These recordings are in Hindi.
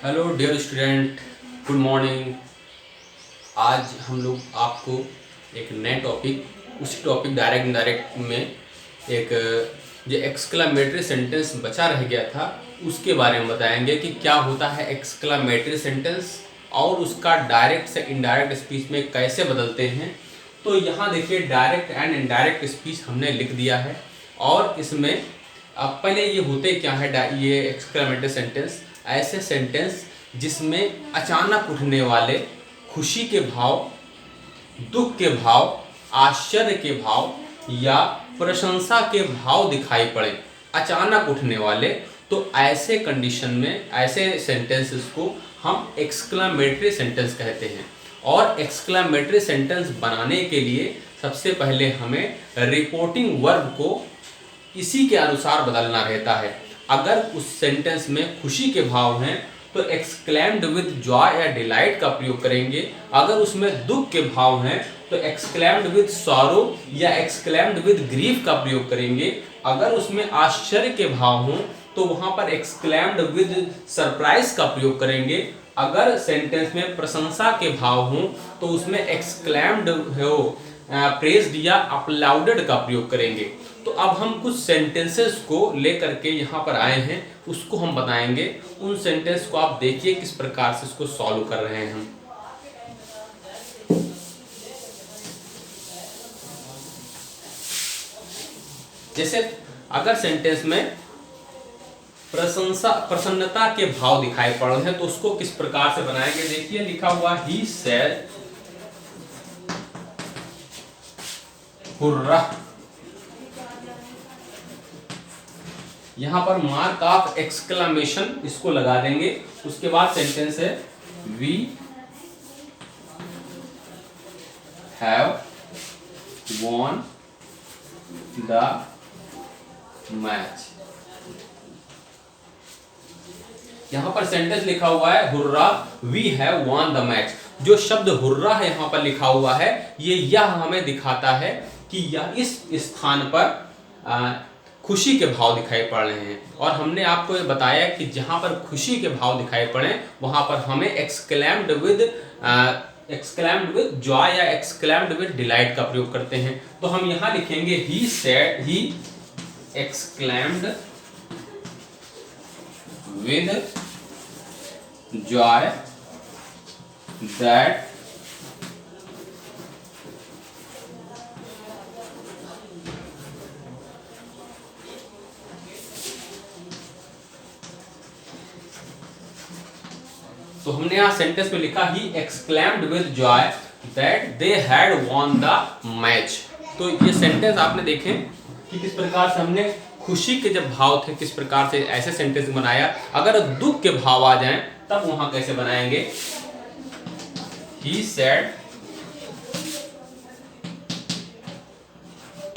Hello dear student, good morning. आज हम लोग आपको एक नए टॉपिक, उसी टॉपिक डायरेक्ट इनडायरेक्ट में एक जो एक्सक्लामेटरी सेंटेंस बचा रह गया था उसके बारे में बताएंगे कि क्या होता है एक्सक्लामेटरी सेंटेंस और उसका डायरेक्ट से इनडायरेक्ट स्पीच में कैसे बदलते हैं। तो यहाँ देखिए, डायरेक्ट एंड इनडायरेक्ट स्पीच हमने लिख दिया है और इसमें अब पहले ये होते क्या है, ये एक्सक्लामेटरी सेंटेंस ऐसे सेंटेंस जिसमें अचानक उठने वाले खुशी के भाव, दुख के भाव, आश्चर्य के भाव या प्रशंसा के भाव दिखाई पड़े, अचानक उठने वाले, तो ऐसे कंडीशन में ऐसे सेंटेंसेस को हम एक्सक्लामेटरी सेंटेंस कहते हैं। और एक्सक्लामेटरी सेंटेंस बनाने के लिए सबसे पहले हमें रिपोर्टिंग वर्ब को इसी के अनुसार बदलना रहता है। अगर उस सेंटेंस में खुशी के भाव हैं तो एक्सक्लेम्ड विद जॉय या डिलाइट का प्रयोग करेंगे। अगर उसमें दुख के भाव हैं तो एक्सक्लेम्ड विद सॉरो या एक्सक्लेम्ड विद ग्रीफ का प्रयोग करेंगे। अगर उसमें आश्चर्य के भाव हों तो वहां पर एक्सक्लेम्ड विद सरप्राइज का प्रयोग करेंगे। अगर सेंटेंस में प्रशंसा के भाव हों तो उसमें एक्सक्लेम्ड हो प्रेज्ड या अपलाउडेड का प्रयोग करेंगे। तो अब हम कुछ सेंटेंसेस को लेकर के यहाँ पर आए हैं, उसको हम बताएंगे। उन सेंटेंस को आप देखिए किस प्रकार से इसको सॉल्व कर रहे हैं हम। जैसे अगर सेंटेंस में प्रसन्नता के भाव दिखाई पड़ रहे हैं तो उसको किस प्रकार से बनाएंगे। देखिए लिखा हुआ ही सेड हुर्रा, यहां पर मार्क ऑफ एक्सक्लामेशन इसको लगा देंगे। उसके बाद सेंटेंस है we have won the match. यहां पर सेंटेंस लिखा हुआ है hurrah, we have won the match. जो शब्द हुर्रा है यहां पर लिखा हुआ है, यह हमें दिखाता है कि यह इस स्थान पर खुशी के भाव दिखाई पड़ रहे हैं। और हमने आपको ये बताया कि जहां पर खुशी के भाव दिखाई पड़े वहां पर हमें एक्सक्लेम्ड विद जॉय या एक्सक्लेम्ड विद डिलाइट का प्रयोग करते हैं। तो हम यहां लिखेंगे he said, he exclaimed with Joy that तो हमने यहां सेंटेंस में लिखा ही exclaimed with Joy that they had von the match. तो ये सेंटेंस आपने देखे कि किस प्रकार से हमने खुशी के जब भाव थे किस प्रकार से ऐसे सेंटेंस बनाया। अगर दुख के भाव आ जाएं तब वहां कैसे बनाएंगे। He said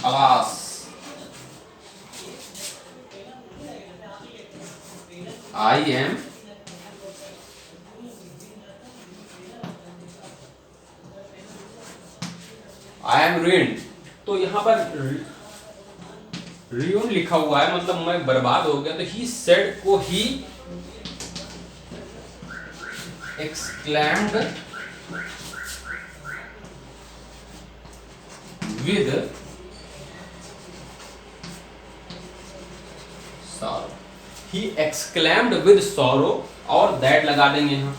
alas, I am ruined। तो यहां पर ruined लिखा हुआ है, मतलब मैं बर्बाद हो गया। तो ही सेड को ही exclaimed with sorrow, he exclaimed with sorrow और that लगा देंगे यहां।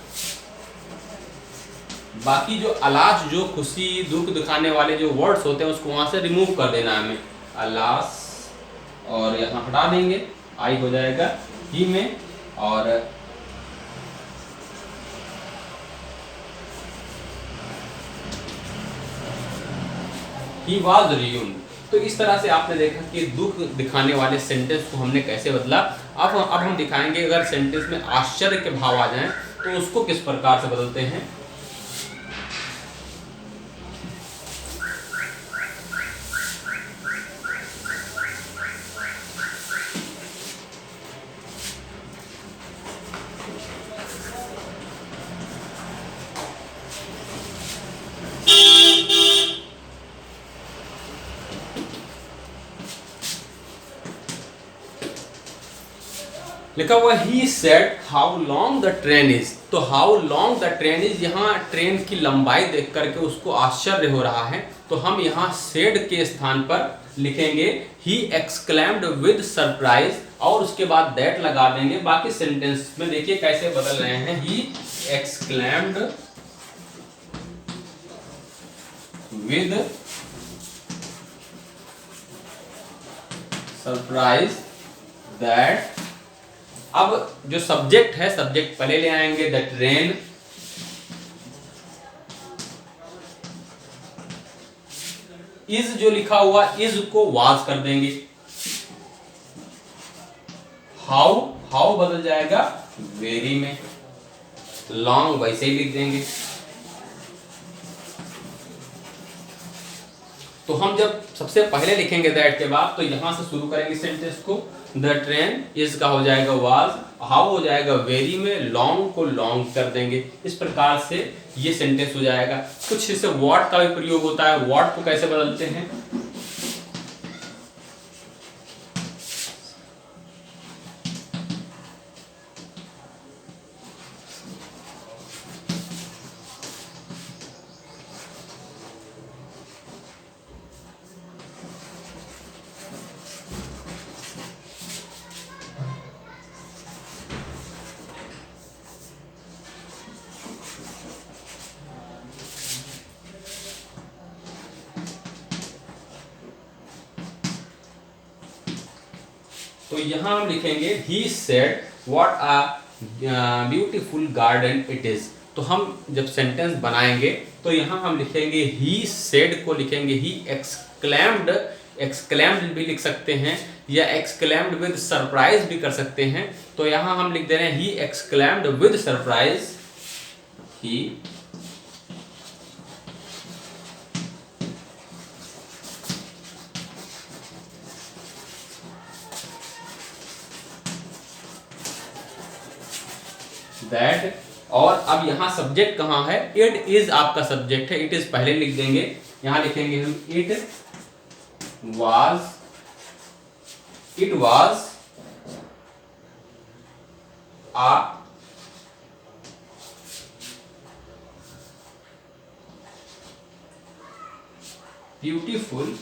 बाकी जो अलास, जो खुशी दुख दिखाने वाले जो वर्ड्स होते हैं उसको वहां से रिमूव कर देना है हमें, अलास, और यहाँ हटा देंगे, आई हो जाएगा ही में, और ही वाज रियून्ड। तो इस तरह से आपने देखा कि दुख दिखाने वाले सेंटेंस को हमने कैसे बदला। अब हम दिखाएंगे अगर सेंटेंस में आश्चर्य के भाव आ जाएं तो उसको किस प्रकार से बदलते हैं। लिखा हुआ he said how long the train is. तो how long the train is, यहाँ ट्रेन की लंबाई देख करके उसको आश्चर्य हो रहा है, तो हम यहाँ सेड के स्थान पर लिखेंगे ही एक्सक्लेम्ड विद सरप्राइज और उसके बाद दैट लगा देंगे। बाकी सेंटेंस में देखिए कैसे बदल रहे हैं, he exclaimed with surprise that. अब जो सब्जेक्ट है, सब्जेक्ट पहले ले आएंगे, द ट्रेन इज, जो लिखा हुआ इज को वाज कर देंगे, हाउ, हाउ बदल जाएगा वेरी में, लॉन्ग वैसे ही लिख देंगे। तो हम जब सबसे पहले लिखेंगे दैट के बाद, तो यहां से शुरू करेंगे सेंटेंस को, द ट्रेन इज का हो जाएगा वाज, हाउ हो जाएगा वेरी में, लॉन्ग को लॉन्ग कर देंगे। इस प्रकार से ये सेंटेंस हो जाएगा। कुछ इससे व्हाट का भी प्रयोग होता है, व्हाट को कैसे बदलते हैं, तो यहां हम लिखेंगे he said what a beautiful garden it is. तो हम जब सेंटेंस बनाएंगे तो यहां हम लिखेंगे ही सेड को लिखेंगे ही एक्सक्लेम्ड, एक्सक्लेम्ड भी लिख सकते हैं या एक्सक्लेम्ड विद सरप्राइज भी कर सकते हैं। तो यहां हम लिख दे रहे हैं he exclaimed with surprise, he that. और अब यहाँ सब्जेक्ट कहाँ है, इट इज आपका सब्जेक्ट है, इट इज पहले लिख देंगे, यहां लिखेंगे हम it was, it was a beautiful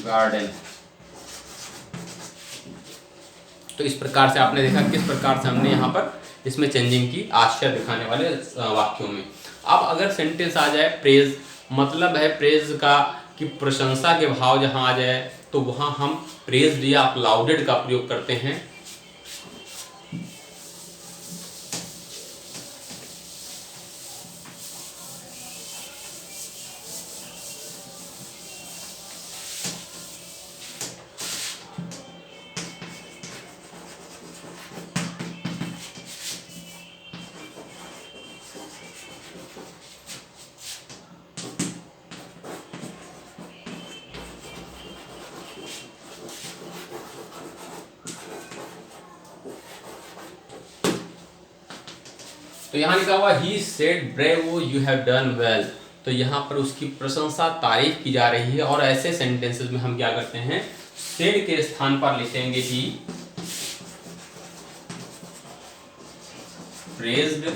garden. तो इस प्रकार से आपने देखा किस प्रकार से हमने यहाँ पर इसमें चेंजिंग की, आश्चर्य दिखाने वाले वाक्यों में। अब अगर सेंटेंस आ जाए प्रेज, मतलब है प्रेज का कि प्रशंसा के भाव जहाँ आ जाए, तो वहाँ हम प्रेज्ड या अपलाउडेड का प्रयोग करते हैं। तो यहाँ लिखा हुआ he said bravo you have done well. तो यहाँ पर उसकी प्रशंसा, तारीफ की जा रही है। और ऐसे सेंटेंसेस में हम क्या करते हैं, सेड के स्थान पर लिखेंगे ही प्रेज्ड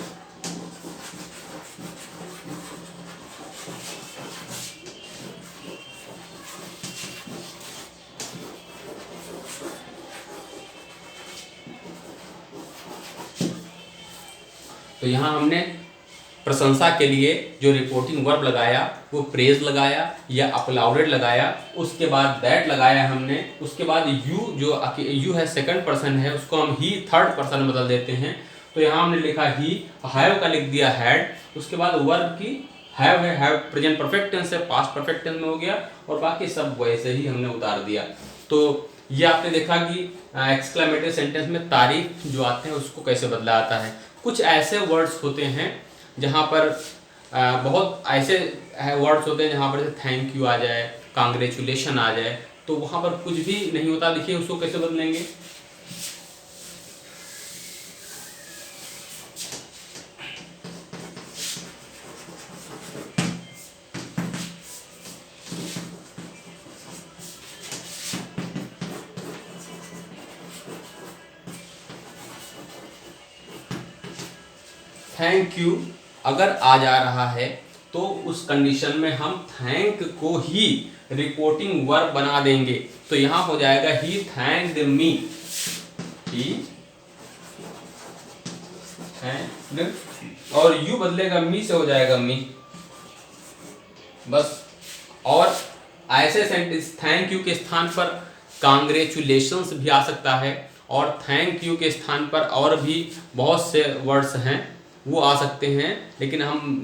तो यहाँ हमने प्रशंसा के लिए जो रिपोर्टिंग वर्ब लगाया वो प्रेज लगाया या अपलाउडेड लगाया, उसके बाद दैट लगाया हमने, उसके बाद यू, जो यू है सेकंड पर्सन है, उसको हम ही थर्ड पर्सन में बदल देते हैं। तो यहाँ हमने लिखा ही, हैव का लिख दिया हैड, उसके बाद वर्ब की हैव है, हैव प्रेजेंट परफेक्ट टेंस है, पास्ट परफेक्ट टेंस में हो गया, और बाकी सब वैसे ही हमने उतार दिया। तो ये आपने देखा कि एक्सक्लेमेटरी सेंटेंस में तारीफ जो आते हैं उसको कैसे बदला आता है। कुछ ऐसे वर्ड्स होते हैं जहाँ पर बहुत ऐसे वर्ड्स होते हैं जहाँ पर थैंक यू आ जाए, कांग्रेचुलेशन आ जाए, तो वहाँ पर कुछ भी नहीं होता। देखिए उसको कैसे बदलेंगे, थैंक यू अगर आ जा रहा है तो उस कंडीशन में हम थैंक को ही रिपोर्टिंग वर्ब बना देंगे। तो यहां हो जाएगा he thanked me, he thanked, और यू बदलेगा मी से हो जाएगा मी, बस। और ऐसे सेंटेंस थैंक यू के स्थान पर कांग्रेचुलेशंस भी आ सकता है, और थैंक यू के स्थान पर और भी बहुत से वर्ड्स हैं वो आ सकते हैं, लेकिन हम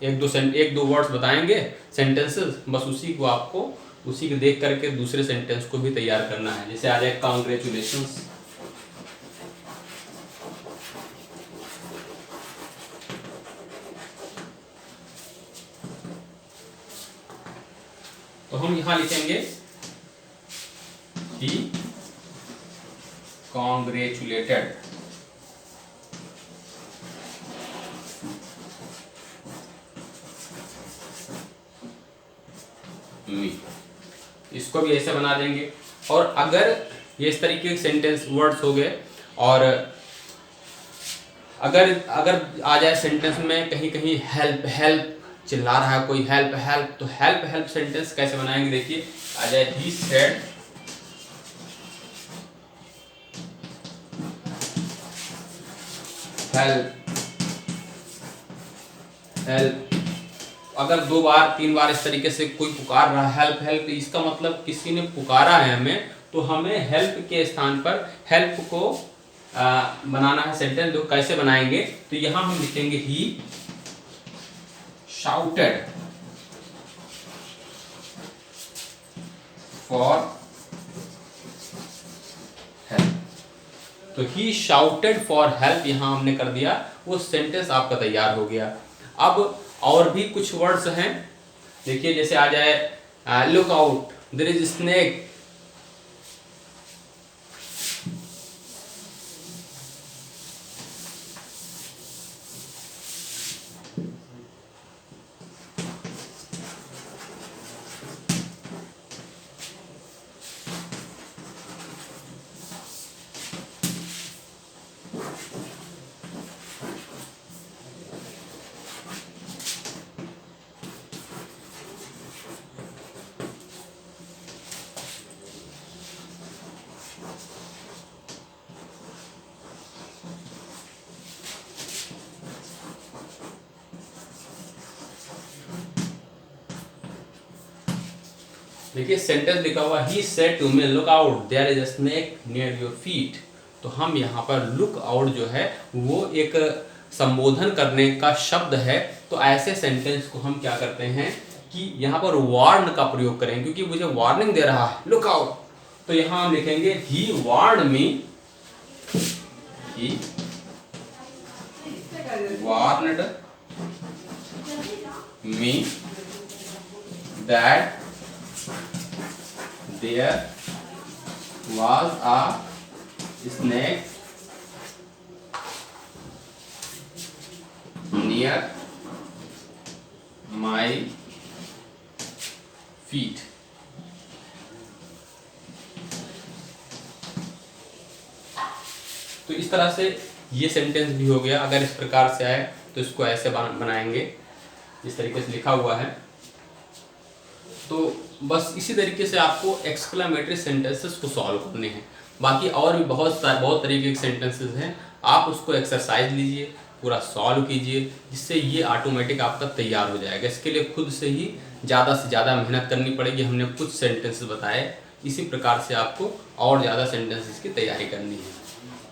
एक दो वर्ड्स बताएंगे सेंटेंसेस, बस उसी को आपको उसी को देख करके दूसरे सेंटेंस को भी तैयार करना है। जैसे आ जाए कांग्रेचुलेशंस, तो हम यहां लिखेंगे ही कांग्रेचुलेटेड मी, इसको भी ऐसे बना देंगे। और अगर ये इस तरीके के सेंटेंस वर्ड्स हो गए, और अगर आ जाए सेंटेंस में कहीं कहीं हेल्प हेल्प चिल्ला रहा है कोई, हेल्प हेल्प, तो हेल्प हेल्प सेंटेंस कैसे बनाएंगे, देखिए आ जाए ही सेड हेल्प हेल्प। अगर 2 बार 3 बार इस तरीके से कोई पुकार रहा है हेल्प हेल्प, इसका मतलब किसी ने पुकारा है हमें, तो हमें हेल्प के स्थान पर हेल्प को बनाना है सेंटेंस। जो कैसे बनाएंगे, तो यहां हम लिखेंगे ही शाउटेड फॉर हेल्प, तो ही शाउटेड फॉर हेल्प यहां हमने कर दिया, वो सेंटेंस आपका तैयार हो गया। अब और भी कुछ वर्ड्स हैं, देखिए जैसे आ जाए look out, there is snake, देखिए सेंटेंस लिखा हुआ he said to me look out there is a snake near your feet, तो हम यहाँ पर लुक आउट जो है वो एक संबोधन करने का शब्द है। तो ऐसे सेंटेंस को हम क्या करते हैं कि यहाँ पर वार्न का प्रयोग करें, क्योंकि मुझे वार्निंग दे रहा है लुक आउट, तो यहाँ हम लिखेंगे he warn me, he warned me that there was a snake near my feet। तो इस तरह से ये सेंटेंस भी हो गया। अगर इस प्रकार से आए तो इसको ऐसे बनाएंगे, इस तरीके से लिखा हुआ है। तो बस इसी तरीके से आपको एक्सक्लेमेटरी सेंटेंसेस को सॉल्व करने हैं। बाकी और भी बहुत तरीके के सेंटेंसेस हैं, आप उसको एक्सरसाइज लीजिए, पूरा सॉल्व कीजिए, जिससे ये ऑटोमेटिक आपका तैयार हो जाएगा। इसके लिए खुद से ही ज़्यादा से ज़्यादा मेहनत करनी पड़ेगी। हमने कुछ सेंटेंसेस बताए, इसी प्रकार से आपको और ज़्यादा सेंटेंसेस की तैयारी करनी है।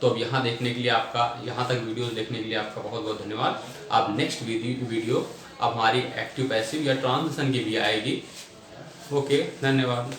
तो अब यहाँ देखने के लिए यहाँ तक वीडियोस देखने के लिए आपका बहुत बहुत धन्यवाद। अब नेक्स्ट वीडियो अब हमारी एक्टिव पैसिव या ट्रांजिशन की भी आएगी। ओके, धन्यवाद।